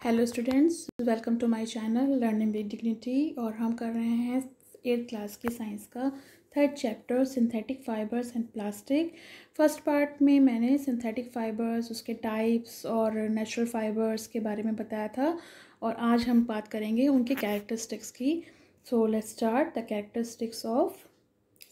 Hello students, welcome to my channel learning with dignity. और हम कर रहे हैं 8th क्लास की साइंस का 3rd chapter synthetic fibres and plastic. First part में मैंने सिंथेटिक फाइबर्स, उसके टाइप्स और नेचुरल फाइबर्स के बारे में बताया था और आज हम बात करेंगे उनके कैरेक्टरिस्टिक्स की। So let's start the characteristics of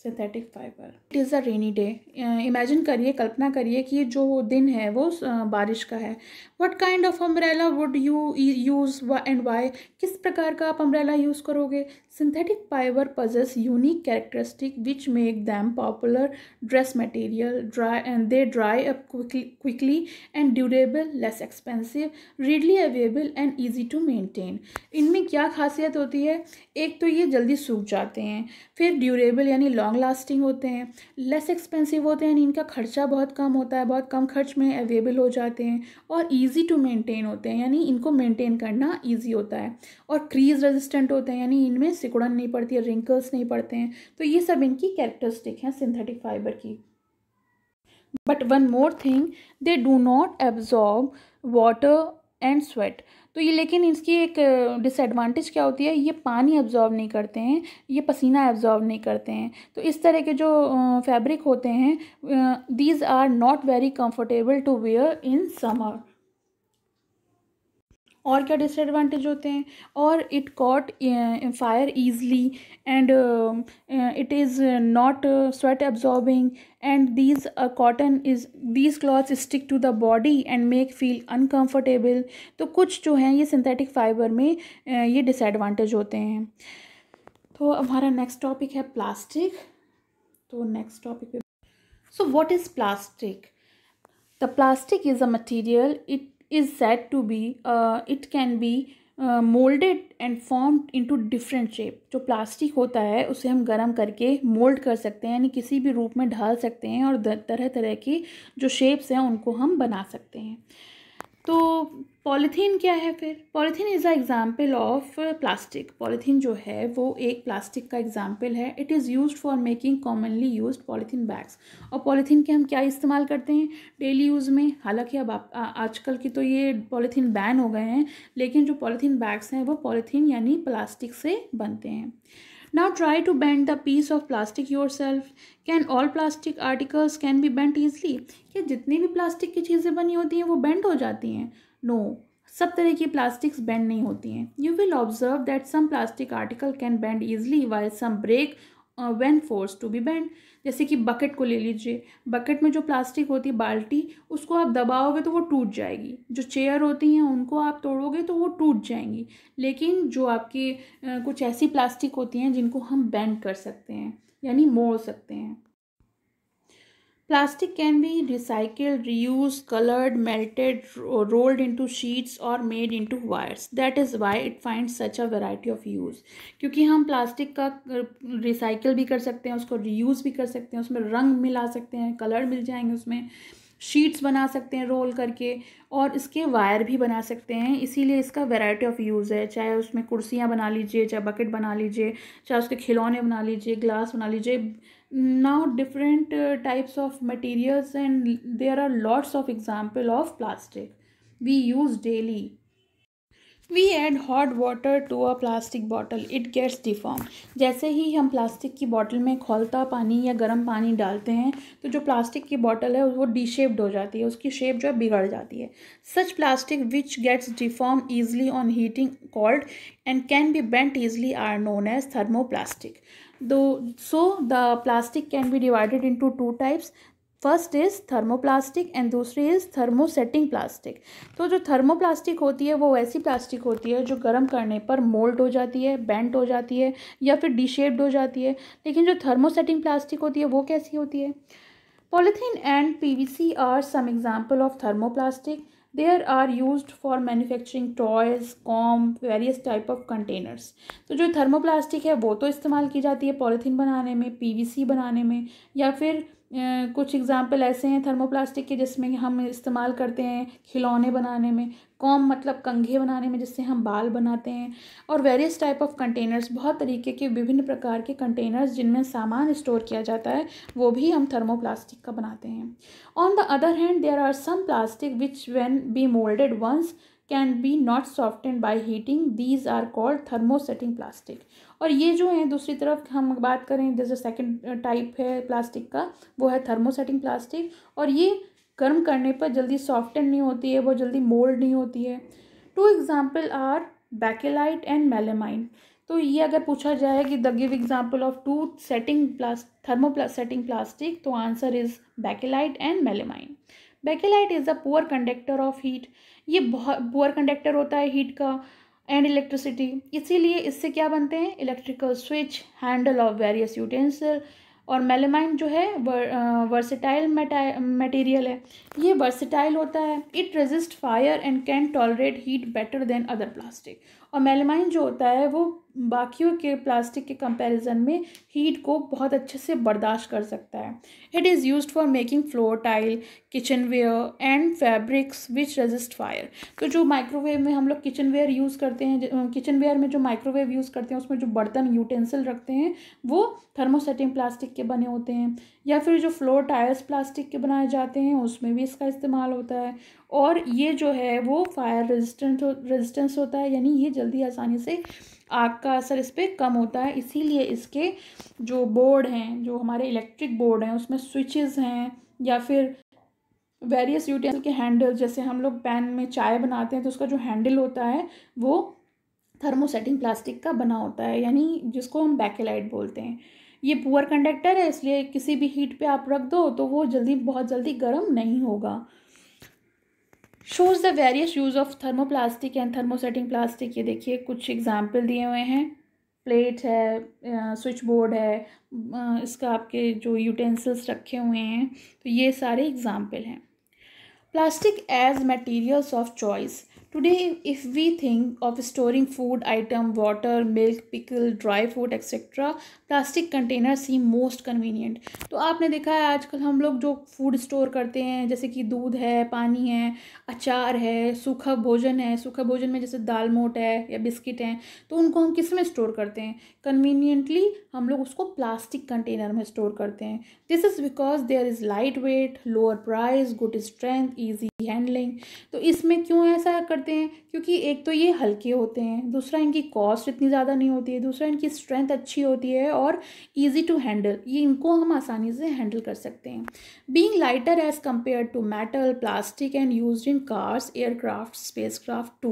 synthetic fibre. It is a rainy day. Imagine करिए, कल्पना करिए कि जो दिन है वो बारिश का है। What kind of umbrella would you use and why? किस प्रकार का आप अम्ब्रेला यूज़ करोगे? Synthetic fibre possess unique characteristic which make them popular dress material. They dry up quickly and durable, less expensive, readily available and easy to maintain. इनमें क्या खासियत होती है? एक तो ये जल्दी सूख जाते हैं, फिर ड्यूरेबल यानी लॉन्ग लास्टिंग होते हैं, लेस एक्सपेंसिव होते हैं यानी इनका खर्चा बहुत कम होता है, बहुत कम खर्च में अवेलेबल हो जाते हैं, और ईजी टू मेंटेन होते हैं यानी इनको मेंटेन करना ईजी होता है, और क्रीज रेजिस्टेंट होते हैं यानी इनमें सिकुड़न नहीं पड़ती है, रिंकल्स नहीं पड़ते हैं। तो ये सब इनकी कैरेक्टरिस्टिक हैं सिंथेटिक फाइबर की। But one more thing, they do not absorb water and sweat. तो ये लेकिन इसकी एक डिसएडवांटेज क्या होती है, ये पानी एब्जॉर्ब नहीं करते हैं, ये पसीना एब्जॉर्ब नहीं करते हैं। तो इस तरह के जो फैब्रिक होते हैं, these are not very comfortable to wear in summer. और क्या डिसएडवांटेज होते हैं? और it caught fire easily and it is not sweat absorbing and these clothes stick to the body and make feel uncomfortable. तो कुछ जो हैं ये सिंथेटिक फाइबर में ये डिसएडवांटेज होते हैं। तो हमारा नेक्स्ट टॉपिक है प्लास्टिक। तो नेक्स्ट टॉपिक पे, so what is plastic? The plastic is a material. It is said to be, it can be molded and formed into different shape. जो प्लास्टिक होता है उसे हम गर्म करके मोल्ड कर सकते हैं यानी किसी भी रूप में ढाल सकते हैं और तरह तरह की जो शेप्स हैं उनको हम बना सकते हैं। तो पॉलीथीन क्या है फिर? Polythene is a example of plastic. Polythene जो है वो एक प्लास्टिक का एग्जाम्पल है। It is used for making commonly used polythene bags. और पॉलीथीन के हम क्या इस्तेमाल करते हैं डेली यूज़ में? हालांकि अब आजकल की तो ये पॉलीथीन बैन हो गए हैं, लेकिन जो पॉलीथीन बैग्स हैं वो पॉलीथीन यानी प्लास्टिक से बनते हैं। Now try to bend the piece of plastic yourself. Can all plastic articles can be bent easily? क्या जितनी भी प्लास्टिक की चीज़ें बनी होती हैं वो बेंड हो जाती हैं? No, सब तरह की प्लास्टिक्स बेंड नहीं होती हैं। You will observe that some plastic article can bend easily while some break when forced to be bent. जैसे कि बकेट को ले लीजिए। बकेट में जो प्लास्टिक होती है, बाल्टी, उसको आप दबाओगे तो वो टूट जाएगी। जो चेयर होती हैं उनको आप तोड़ोगे तो वो टूट जाएंगी। लेकिन जो आपकी कुछ ऐसी प्लास्टिक होती हैं जिनको हम बेंड कर सकते हैं यानी मोड़ सकते हैं। Plastic can be recycled, reused, colored, melted, rolled into sheets or made into wires. That is why it finds such a variety of use. क्योंकि हम प्लास्टिक का रिसाइकिल भी कर सकते हैं, उसको रीयूज़ भी कर सकते हैं, उसमें रंग मिला सकते हैं, कलर मिल जाएंगे, उसमें शीट्स बना सकते हैं रोल करके, और इसके वायर भी बना सकते हैं। इसीलिए इसका वैरायटी ऑफ यूज़ है। चाहे उसमें कुर्सियाँ बना लीजिए, चाहे बकेट बना लीजिए, चाहे उसके खिलौने बना लीजिए, ग्लास बना लीजिए। Now different types of materials, and there are lots of example of plastic we use daily. We add hot water to a plastic bottle, it gets deformed. जैसे ही हम प्लास्टिक की बोतल में खौलता पानी या गर्म पानी डालते हैं तो जो प्लास्टिक की बोतल है वो डी-शेप्ड हो जाती है, उसकी शेप जो है बिगड़ जाती है। Such plastic which gets deformed easily on heating cold and can be bent easily are known as thermoplastic. So the plastic can be divided into two types. First is thermoplastic and दूसरी is thermosetting plastic. तो जो thermoplastic होती है वो ऐसी plastic होती है जो गर्म करने पर मोल्ड हो जाती है, बेंट हो जाती है या फिर डी-शेप्ड हो जाती है। लेकिन जो थर्मोसेटिंग प्लास्टिक होती है वो कैसी होती है? Polythene and PVC are some example of thermoplastic. There are used for manufacturing toys, comb, various type of containers. तो जो थर्मोप्लास्टिक है वो तो इस्तेमाल की जाती है पॉलीथीन बनाने में, PVC बनाने में, या फिर कुछ एग्जाम्पल ऐसे हैं थर्मोप्लास्टिक के जिसमें हम इस्तेमाल करते हैं खिलौने बनाने में, कॉम मतलब कंघे बनाने में जिससे हम बाल बनाते हैं, और वेरियस टाइप ऑफ कंटेनर्स, बहुत तरीके के विभिन्न प्रकार के कंटेनर्स जिनमें सामान स्टोर किया जाता है वो भी हम थर्मोप्लास्टिक का बनाते हैं। On the other hand there are some plastic which when be moulded once can be not softened by heating, these are called thermosetting plastic. और ये जो है दूसरी तरफ हम बात करें, जैसे सेकंड टाइप है प्लास्टिक का, वो है थर्मोसेटिंग प्लास्टिक, और ये गर्म करने पर जल्दी सॉफ्टन नहीं होती है, वो जल्दी मोल्ड नहीं होती है। Two example are bakelite and melamine. तो ये अगर पूछा जाए कि the give example of two thermosetting plastic, तो answer is bakelite and melamine. Bakelite is a poor conductor of heat, ये बहुत पुअर कंडक्टर होता है हीट का एंड इलेक्ट्रिसिटी, इसीलिए इससे क्या बनते हैं, electrical switch, handle of various utensil. और मेलामाइन जो है वर्सेटाइल मटेरियल है, ये वर्सेटाइल होता है, it resist fire and can tolerate heat better than other plastic. और मेलामाइन जो होता है वो बाकियों के प्लास्टिक के कंपैरिजन में हीट को बहुत अच्छे से बर्दाश्त कर सकता है। It is used for making floor tile, kitchenware and fabrics which resist fire. तो जो माइक्रोवेव में हम लोग किचनवेयर यूज़ करते हैं, किचनवेयर में जो माइक्रोवेव यूज़ करते हैं उसमें जो बर्तन यूटेंसिल रखते हैं वो थर्मोसेटिंग प्लास्टिक के बने होते हैं, या फिर जो फ्लोर टायर्स प्लास्टिक के बनाए जाते हैं उसमें भी इसका इस्तेमाल होता है। और ये जो है वो फायर रेजिस्टेंस होता है, यानी ये जल्दी आसानी से आग का असर इस पर कम होता है, इसीलिए इसके जो बोर्ड हैं, जो हमारे इलेक्ट्रिक बोर्ड हैं उसमें स्विचेस हैं, या फिर वेरियस यूटेंसिल के हैंडल, जैसे हम लोग पैन में चाय बनाते हैं तो उसका जो हैंडल होता है वो थर्मोसेटिंग प्लास्टिक का बना होता है, यानी जिसको हम बैकेलाइट बोलते हैं। ये पुअर कंडक्टर है, इसलिए किसी भी हीट पे आप रख दो तो वो बहुत जल्दी गर्म नहीं होगा। Shows the various use of thermoplastic and thermosetting plastic. ये देखिए कुछ एग्जाम्पल दिए हुए हैं, प्लेट है, स्विच बोर्ड है, इसका आपके जो यूटेंसिल्स रखे हुए हैं, तो ये सारे एग्जाम्पल हैं। Plastic as materials of choice. Today, if we think of storing food item, water, milk, pickle, dry food, etc., plastic containers seem most convenient. तो आपने देखा है आजकल हम लोग जो फूड स्टोर करते हैं, जैसे कि दूध है, पानी है, अचार है, सूखा भोजन है, सूखा भोजन में जैसे दाल मोट है या बिस्किट हैं, तो उनको हम किस में स्टोर करते हैं, कन्वीनियंटली हम लोग उसको प्लास्टिक कंटेनर में स्टोर करते हैं। This is because there is light weight, lower price, good strength, easy handling. तो इसमें क्यों ऐसा करते हैं, क्योंकि एक तो ये हल्के होते हैं, दूसरा इनकी कॉस्ट इतनी ज़्यादा नहीं होती है, दूसरा इनकी स्ट्रेंथ अच्छी होती है, और ईजी टू हैंडल, ये इनको हम आसानी से हैंडल कर सकते हैं। Being lighter as compare to metal, plastic and used in cars, aircraft, spacecraft too.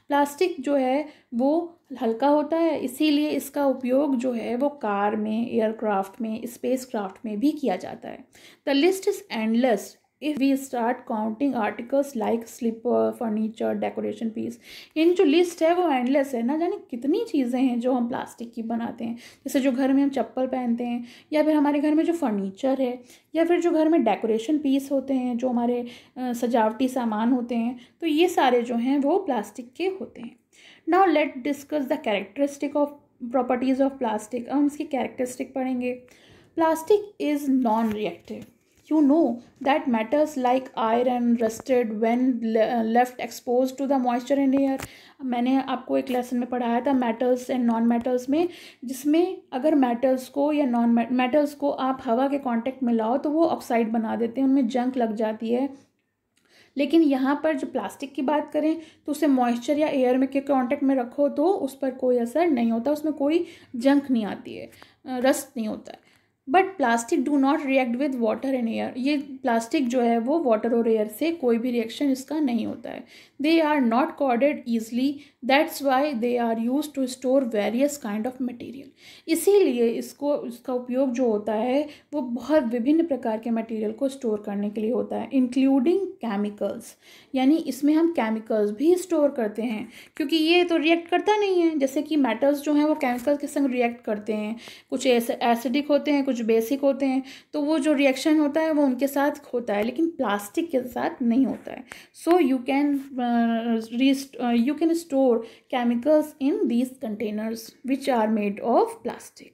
प्लास्टिक जो है वो हल्का होता है, इसीलिए इसका उपयोग जो है वो कार में, एयरक्राफ्ट में, स्पेसक्राफ्ट में भी किया जाता है। The list is endless if we start counting articles like slipper, furniture, decoration piece। यानी जो लिस्ट है वो एंडलेस है, ना जाने कितनी चीज़ें हैं जो हम प्लास्टिक की बनाते हैं, जैसे जो घर में हम चप्पल पहनते हैं, या फिर हमारे घर में जो फर्नीचर है, या फिर जो घर में डेकोरेशन पीस होते हैं, जो हमारे सजावटी सामान होते हैं, तो ये सारे जो हैं वो प्लास्टिक के होते हैं। Now let discuss the characteristic of properties of plastic. अब हम इसकी कैरेक्टरिस्टिक पढ़ेंगे। Plastic is non reactive. You know that metals like iron rusted when left exposed to the moisture and air। मैंने आपको एक लेसन में पढ़ाया था मेटल्स एंड नॉन मेटल्स में, जिसमें अगर मेटल्स को या नॉन मेटल्स को आप हवा के कांटेक्ट में लाओ तो वो ऑक्साइड बना देते हैं, उनमें जंग लग जाती है। लेकिन यहाँ पर जो प्लास्टिक की बात करें तो उसे मॉइस्चर या एयर में के कांटेक्ट में रखो तो उस पर कोई असर नहीं होता, उसमें कोई जंग नहीं आती है, रस्ट नहीं होता है। But plastic do not react with water and air. ये प्लास्टिक जो है वो वाटर और एयर से कोई भी रिएक्शन इसका नहीं होता है। They are not corroded easily, that's why they are use to store various kind of material. इसीलिए इसका उपयोग जो होता है वो बहुत विभिन्न प्रकार के मटेरियल को स्टोर करने के लिए होता है, इंक्लूडिंग केमिकल्स। यानी इसमें हम केमिकल्स भी स्टोर करते हैं, क्योंकि ये तो रिएक्ट करता नहीं है, जैसे कि मेटल्स जो हैं वो केमिकल्स के संग रिएक्ट करते हैं, कुछ एसिडिक होते हैं, कुछ बेसिक होते हैं, तो वो जो रिएक्शन होता है वो उनके साथ होता है, लेकिन प्लास्टिक के साथ नहीं होता है। So you can store chemicals in these containers which are made of plastic.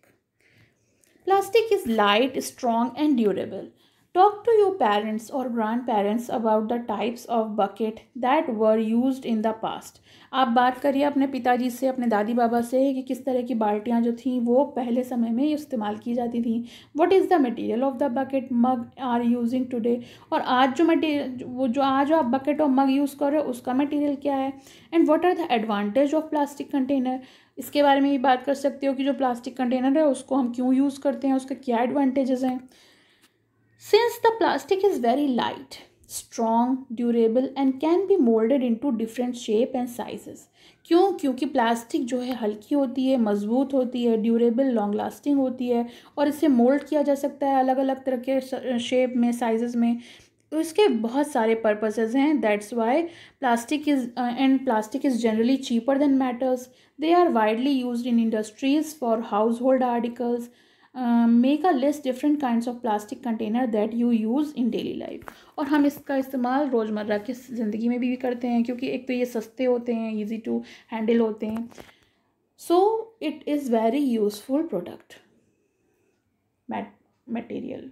Plastic is light, strong and durable. Talk to your parents or grandparents about the types of bucket that were used in the past. आप बात करिए अपने पिताजी से, अपने दादी बाबा से कि किस तरह की बाल्टियाँ जो थीं वो पहले समय में इस्तेमाल की जाती थीं. What is the material of the bucket mug are using today? और आज जो मटेरियल जो आज आप बकेट और मग यूज़ कर रहे हो उसका मटेरियल क्या है. And what are the advantage of plastic container. इसके बारे में भी बात कर सकते हो कि जो प्लास्टिक कंटेनर है उसको हम क्यों यूज़ करते हैं, उसके क्या एडवांटेजेस हैं. Since the plastic is very light, strong, durable and can be molded into different shape and sizes. क्यों? क्योंकि प्लास्टिक जो है हल्की होती है, मजबूत होती है, ड्यूरेबल, लॉन्ग लास्टिंग होती है और इसे मोल्ड किया जा सकता है अलग अलग तरह के शेप में, साइजेस में. तो इसके बहुत सारे पर्पसेस हैं. That's why plastic is generally cheaper than metals. They are widely used in industries for household articles. Make a list different kinds of plastic container that you use in daily life. और हम इसका इस्तेमाल रोज़मर्रा की ज़िंदगी में भी करते हैं क्योंकि एक तो ये सस्ते होते हैं, ईजी टू हैंडल होते हैं. So it is very useful product material.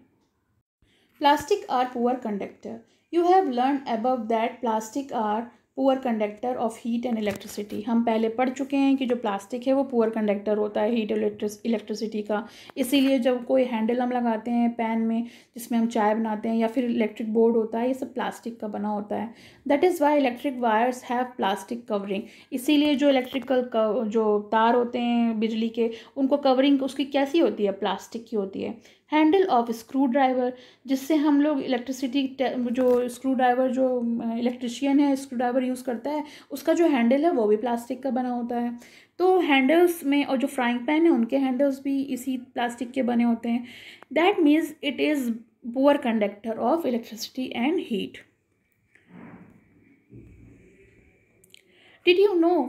Plastic are poor conductor. You have learned above that plastic are poor conductor of heat and electricity. हम पहले पढ़ चुके हैं कि जो प्लास्टिक है वो पुअर कंडक्टर होता है हीट इलेक्ट्रिसिटी का. इसीलिए जब कोई हैंडल हम लगाते हैं पैन में जिसमें हम चाय बनाते हैं या फिर इलेक्ट्रिक बोर्ड होता है, ये सब प्लास्टिक का बना होता है. That is why electric wires have plastic covering. इसीलिए जो इलेक्ट्रिकल जो तार होते हैं बिजली के, उनको कवरिंग उसकी कैसी होती है, प्लास्टिक की होती है. हैंडल ऑफ स्क्रू ड्राइवर, जिससे हम लोग इलेक्ट्रिसिटी जो स्क्रू ड्राइवर जो इलेक्ट्रिशियन है स्क्रू ड्राइवर यूज़ करता है उसका जो हैंडल है वो भी प्लास्टिक का बना होता है. तो हैंडल्स में और जो फ्राइंग पैन है उनके हैंडल्स भी इसी प्लास्टिक के बने होते हैं. That means it is poor conductor of electricity and heat. Did you know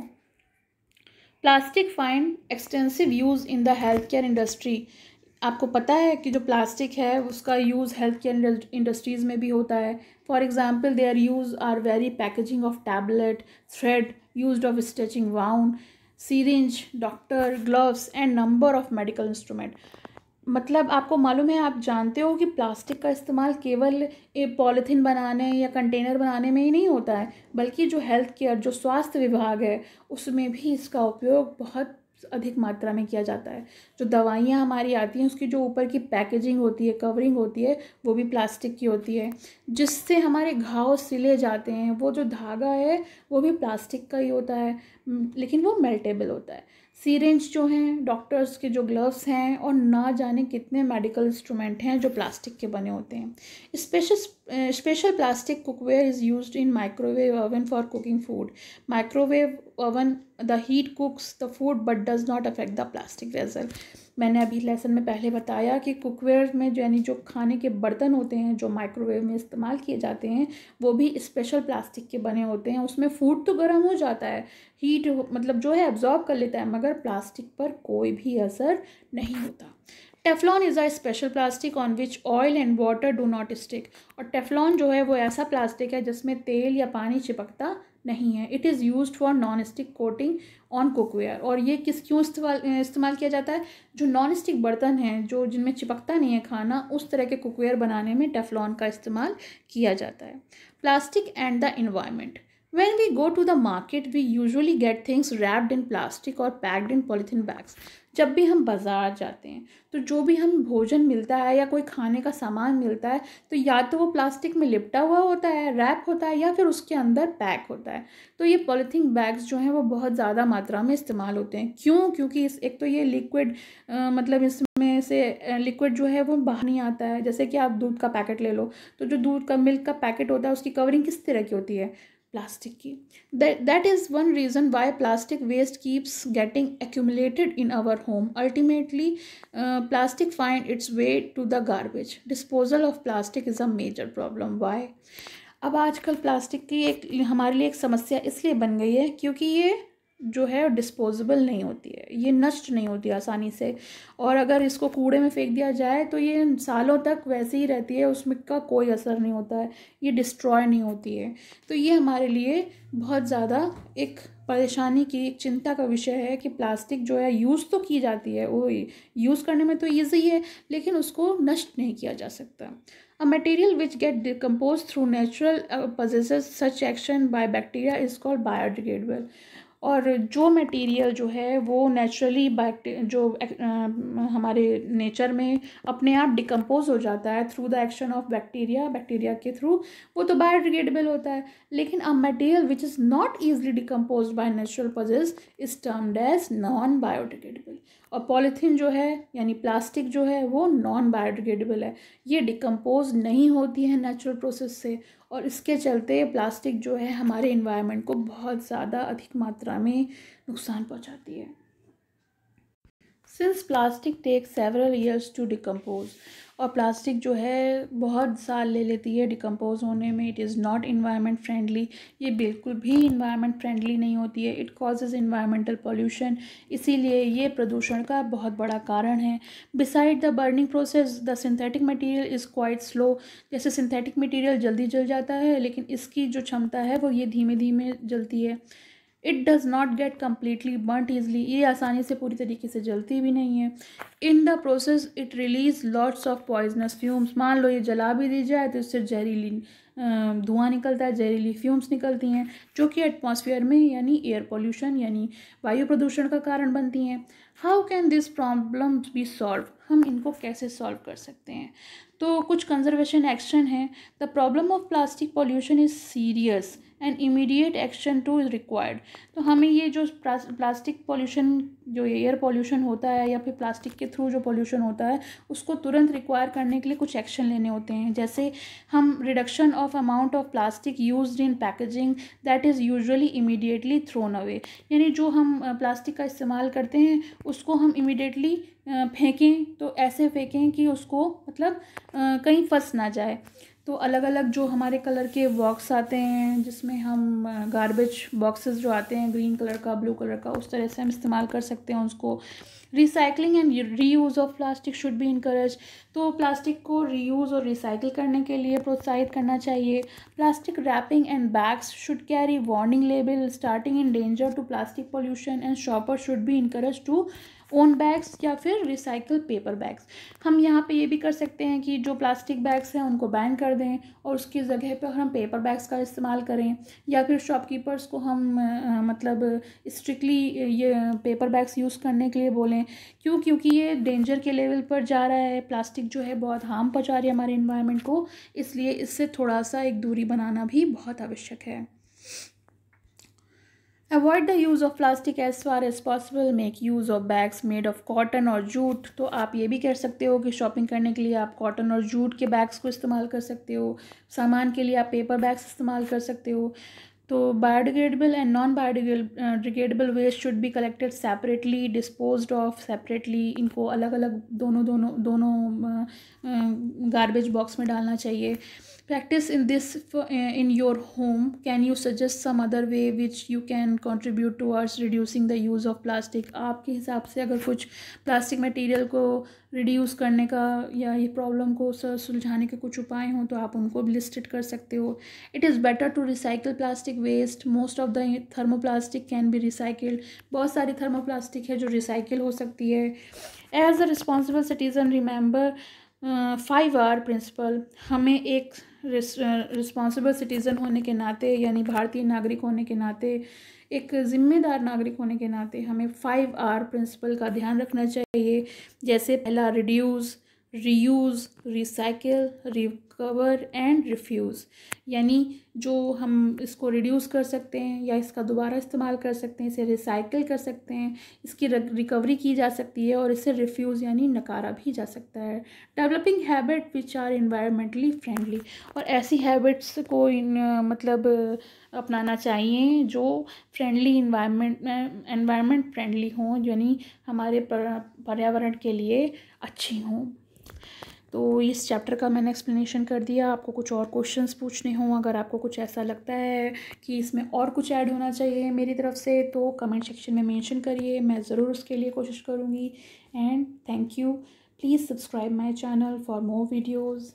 plastic find extensive use in the health care industry. आपको पता है कि जो प्लास्टिक है उसका यूज़ हेल्थ केयर इंडस्ट्रीज़ में भी होता है. For example their use are very packaging of tablet, thread used of stitching wound, syringe, doctor, gloves and number of medical instrument. मतलब आपको मालूम है, आप जानते हो कि प्लास्टिक का इस्तेमाल केवल पॉलीथीन बनाने या कंटेनर बनाने में ही नहीं होता है, बल्कि जो हेल्थ केयर जो स्वास्थ्य विभाग है उसमें भी इसका उपयोग बहुत अधिक मात्रा में किया जाता है. जो दवाइयाँ हमारी आती हैं उसकी जो ऊपर की पैकेजिंग होती है, कवरिंग होती है, वो भी प्लास्टिक की होती है. जिससे हमारे घाव सिले जाते हैं वो जो धागा है वो भी प्लास्टिक का ही होता है, लेकिन वो मेल्टेबल होता है. सीरेंज जो हैं, डॉक्टर्स के जो ग्लव्स हैं और ना जाने कितने मेडिकल इंस्ट्रूमेंट हैं जो प्लास्टिक के बने होते हैं. Special plastic cookware is used in microwave oven for cooking food. Microwave oven the heat कुक्स the food but does not affect the plastic vessel. मैंने अभी लेसन में पहले बताया कि कुकवेयर में यानी जो खाने के बर्तन होते हैं जो माइक्रोवेव में इस्तेमाल किए जाते हैं वो भी स्पेशल प्लास्टिक के बने होते हैं. उसमें फूड तो गर्म हो जाता है, हीट मतलब जो है एब्जॉर्ब कर लेता है, मगर प्लास्टिक पर कोई भी असर नहीं होता. Teflon is a special plastic on which oil and water do not stick. और टेफ्लॉन जो है वो ऐसा प्लास्टिक है जिसमें तेल या पानी चिपकता नहीं है. It is used for non stick coating on cookware. और ये क्यों इस्तेमाल किया जाता है, जो नॉन स्टिक बर्तन हैं जो जिनमें चिपकता नहीं है खाना, उस तरह के कुकवेयर बनाने में टेफ्लॉन का इस्तेमाल किया जाता है. Plastic and the environment. When we go to the market, we usually get things wrapped in plastic or packed in polythene bags. जब भी हम बाज़ार जाते हैं तो जो भी हम भोजन मिलता है या कोई खाने का सामान मिलता है तो या तो वो प्लास्टिक में लिपटा हुआ होता है, रैप होता है, या फिर उसके अंदर पैक होता है. तो ये पॉलीथीन बैग्स जो हैं वो बहुत ज़्यादा मात्रा में इस्तेमाल होते हैं. क्यों? क्योंकि एक तो ये लिक्विड मतलब इसमें से लिक्विड जो है वो बाहर नहीं आता है. जैसे कि आप दूध का पैकेट ले लो तो जो दूध का मिल्क का पैकेट होता है उसकी कवरिंग किस तरह की होती है, प्लास्टिक की. That is one reason why plastic waste keeps getting accumulated in our home. Ultimately, plastic find its way to the garbage. Disposal of plastic is a major problem. Why? अब आजकल plastic की एक हमारे लिए एक समस्या इसलिए बन गई है क्योंकि ये जो है डिस्पोजेबल नहीं होती है, ये नष्ट नहीं होती आसानी से. और अगर इसको कूड़े में फेंक दिया जाए तो ये सालों तक वैसे ही रहती है, उसमें का कोई असर नहीं होता है, ये डिस्ट्रॉय नहीं होती है. तो ये हमारे लिए बहुत ज़्यादा एक परेशानी की, एक चिंता का विषय है कि प्लास्टिक जो है यूज़ तो की जाती है, वो यूज़ करने में तो ईजी है लेकिन उसको नष्ट नहीं किया जा सकता. A material which get decomposed through natural possesses such action by bacteria is called biodegradable. और जो मटेरियल जो है वो नेचुरली जो हमारे नेचर में अपने आप डिकम्पोज हो जाता है through the action of bacteria के थ्रू, वो तो बायोडिग्रेडेबल होता है. लेकिन a material which is not easily decompose by natural process is termed as non biodegradable. और पॉलीथीन जो है यानी प्लास्टिक जो है वो नॉन बायोडिग्रेडेबल है. ये डिकम्पोज नहीं होती है नेचुरल प्रोसेस से, और इसके चलते प्लास्टिक जो है हमारे इन्वायरमेंट को बहुत ज़्यादा अधिक मात्रा में नुकसान पहुंचाती है. Since plastic take several years to decompose, और प्लास्टिक जो है बहुत साल ले लेती है डिकम्पोज होने में, it is not environment friendly. ये बिल्कुल भी इन्वायरमेंट फ्रेंडली नहीं होती है. इट कॉजेज़ इन्वायरमेंटल पॉल्यूशन, इसीलिए ये प्रदूषण का बहुत बड़ा कारण है. Beside the burning process the synthetic material is quite slow. जैसे सिंथेटिक मटेरियल जल्दी जल जाता है, लेकिन इसकी जो क्षमता है वो ये धीमे धीमे जलती है. It does not get completely burnt easily, ये आसानी से पूरी तरीके से जलती भी नहीं है. In the process it release lots of poisonous fumes. मान लो ये जला भी दी जाए तो इससे जहरीली धुआं निकलता है, जहरीली फ्यूम्स निकलती हैं जो कि एटमॉस्फेयर में यानी एयर पोल्यूशन यानी वायु प्रदूषण का कारण बनती हैं. How can this problem be solve, हम इनको कैसे सॉल्व कर सकते हैं? तो कुछ कंजर्वेशन एक्शन है. The problem of plastic pollution is serious and immediate action to is required. तो हमें ये जो प्लास्टिक पॉल्यूशन जो एयर पॉल्यूशन होता है या फिर प्लास्टिक के थ्रू जो पॉल्यूशन होता है उसको तुरंत रिक्वायर करने के लिए कुछ एक्शन लेने होते हैं. जैसे हम reduction of amount of plastic used in packaging that is usually immediately thrown away. यानी जो हम प्लास्टिक का इस्तेमाल करते हैं उसको हम इमीडिएटली फेंकें, तो ऐसे फेंकें कि उसको मतलब कहीं फंस ना जाए. तो अलग अलग जो हमारे कलर के बॉक्स आते हैं जिसमें हम गार्बेज बॉक्सेस जो आते हैं ग्रीन कलर का, ब्लू कलर का, उस तरह से हम इस्तेमाल कर सकते हैं उसको. Recycling and reuse of plastic should be encourage. तो प्लास्टिक को रीयूज़ और रिसाइकिल करने के लिए प्रोत्साहित करना चाहिए. Plastic wrapping and bags should carry warning label starting in danger to plastic pollution and shopper should be encourage to own bags या फिर रिसाइकल पेपर बैग्स. हम यहाँ पे ये भी कर सकते हैं कि जो प्लास्टिक बैग्स हैं उनको बैन कर दें और उसकी जगह पर हम पेपर बैग्स का इस्तेमाल करें, या फिर शॉपकीपर्स को हम मतलब स्ट्रिक्टली ये पेपर बैग्स यूज़ करने के लिए बोलें. क्योंकि ये डेंजर के लेवल पर जा रहा है. प्लास्टिक जो है बहुत हार्म पहुँचा रही है हमारे इन्वायरमेंट को, इसलिए इससे थोड़ा सा एक दूरी बनाना भी बहुत आवश्यक है. Avoid the use of plastic as far as possible. Make use of bags made of cotton और जूट. तो आप ये भी कर सकते हो कि शॉपिंग करने के लिए आप कॉटन और जूट के बैग्स को इस्तेमाल कर सकते हो. सामान के लिए आप पेपर बैग्स इस्तेमाल कर सकते हो. तो biodegradable and non biodegradable waste should be collected separately, disposed of separately. इनको अलग अलग दोनों गार्बेज बॉक्स में डालना चाहिए. Practice in this in your home. Can you suggest some other way which you can contribute towards reducing the use of plastic? आपके हिसाब से अगर कुछ प्लास्टिक मटेरियल को रिड्यूस करने का या ये प्रॉब्लम को सुलझाने के कुछ उपाय हों तो आप उनको भी लिस्टेड कर सकते हो. It is better to recycle plastic waste. Most of the thermoplastic can be recycled. बहुत सारी थर्मोप्लास्टिक है जो रिसाइकिल हो सकती है. As a responsible citizen remember 5R principle. हमें एक रिस्पॉन्सिबल सिटीज़न होने के नाते यानी भारतीय नागरिक होने के नाते, एक ज़िम्मेदार नागरिक होने के नाते हमें 5R प्रिंसिपल का ध्यान रखना चाहिए. जैसे पहला reduce, reuse, recycle, recover and refuse. यानी जो हम इसको रिड्यूस कर सकते हैं या इसका दोबारा इस्तेमाल कर सकते हैं, इसे रिसाइकिल कर सकते हैं, इसकी रिकवरी की जा सकती है और इसे रिफ्यूज़ यानी नकारा भी जा सकता है. Developing habit which are environmentally friendly. और ऐसी हैबिट्स को मतलब अपनाना चाहिए जो फ्रेंडली एनवायरनमेंट फ्रेंडली हों, यानी हमारे पर्यावरण के लिए अच्छी हों. तो इस चैप्टर का मैंने एक्सप्लेनेशन कर दिया. आपको कुछ और क्वेश्चंस पूछने हों, अगर आपको कुछ ऐसा लगता है कि इसमें और कुछ ऐड होना चाहिए मेरी तरफ से, तो कमेंट सेक्शन में मेंशन करिए. मैं ज़रूर उसके लिए कोशिश करूँगी. And thank you. Please subscribe my channel for more videos.